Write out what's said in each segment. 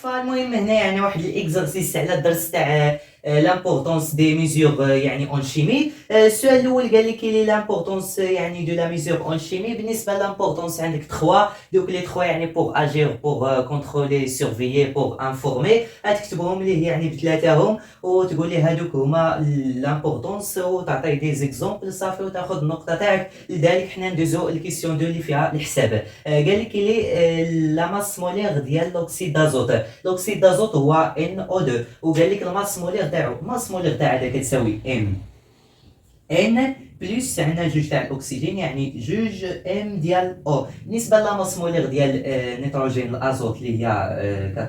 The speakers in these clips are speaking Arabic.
فالمهم هنا يعني واحد الاكزرسيس على الدرس تاع لامبورطونس دي ميزور يعني اون شيمي. السؤال الاول قال لك لي لامبورطونس يعني دو لا ميزور اون شيمي. بالنسبه لامبورطونس عندك 3 دوك لي 3 يعني بوغ اجير بوغ كونترولي سورفيي بوغ انفورمي. غتكتبهم ليه يعني بثلاثاهم وتقول لي هادوك هما لامبورطونس وتعطيه دي زيكزومبل صافي وتاخذ النقطه تاعك. لذلك حنا ندوزو الكيسيون 2 اللي فيها الحساب. قال لك لي لا ماس مولير ديال لوكسيد دازوت. لوكسيد دازوت هو NO2 وقال لك الماس مولير تاعو الماس مولير تاع هذا كتساوي ان بلس عندنا جوج تاع الاكسجين يعني جوج ام ديال او. بالنسبه للماس مولير ديال نيتروجين الازوت اللي هي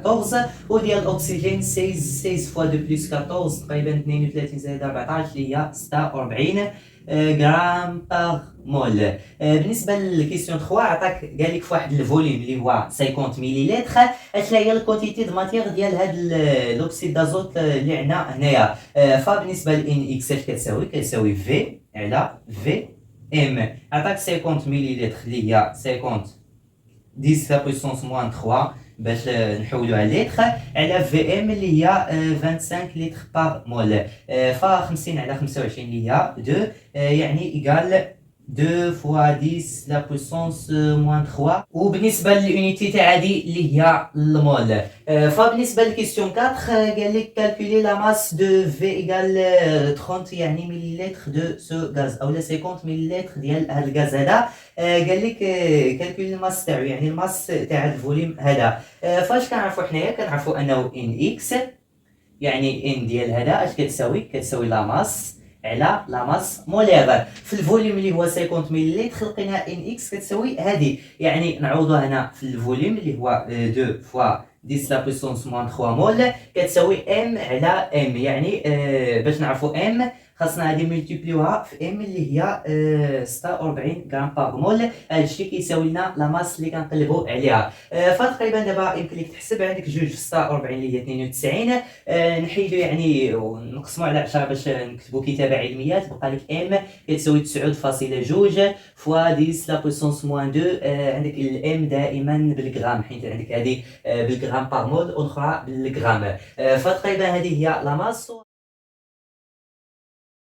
14 وديال الاكسجين 16 فوا 2 بلس 14 تقريبا 32 زائد 14 اللي هي 46 غرام باغ مول. بالنسبه للكيسيون 3 عطاك قال لك فواحد الفوليوم اللي هو 50 مليلتر. اشنا هي الكونتيتي د ماتيغ ديال هاد الاكسيد دازوت اللي عندنا هنايا. فبالنسبه لان اكس اش كتساوي في على في ام. عطاك 50 مليلتر اللي هي 50 10 لا بويسونس موان 3 باش نحولوها لتر على في ام اللي هي 25 لتر باغ مول. ف 50 على 25 اللي هي 2 يعني ايكال 2 فوا 10 لا بويسونس موان 3. وبالنسبه للونيتي تاع هادي اللي هي المول. فبالنسبه للكيسيون 4 قال لك كالكولي لا ماس دو في ايكال 30 يعني مليلتر دو سو غاز اولا 50 مليلتر ديال هاد الغاز هذا. قال لك كالكولي الماس تاعو يعني الماس تاع الفوليوم هذا. فاش كنعرفوا حنايا كنعرفوا انه ان اكس يعني ان ديال هذا اش كتساوي لا ماس على لا ماس مولير في الفوليوم اللي هو 50 مليلتر. لقينا ان اكس كتساوي هذه يعني نعوضوا هنا في الفوليوم اللي هو 2 فوا 10 لا بويسونس موان 3 مول كتساوي ام على ام. يعني باش نعرفوا ام خاصنا هادي ملتيبليوها في ام اللي هي 46 غرام باغ مول. هادشي كيساوي لنا لا ماس اللي كنقلبوا عليها. فتقريبا دابا يمكن لك تحسب عندك جوج في 46 اللي هي 92. نحيدو يعني ونقسموا على 10 باش نكتبوا كتابه علميه. تبقى لك ام كتساوي 9.2 فوا 10 لا بويسونس موان 2. عندك الام دائما بالغرام حيت عندك هذه بالغرام باغ مول والاخرى بالغرام. فتقريبا هذه هي لا ماس.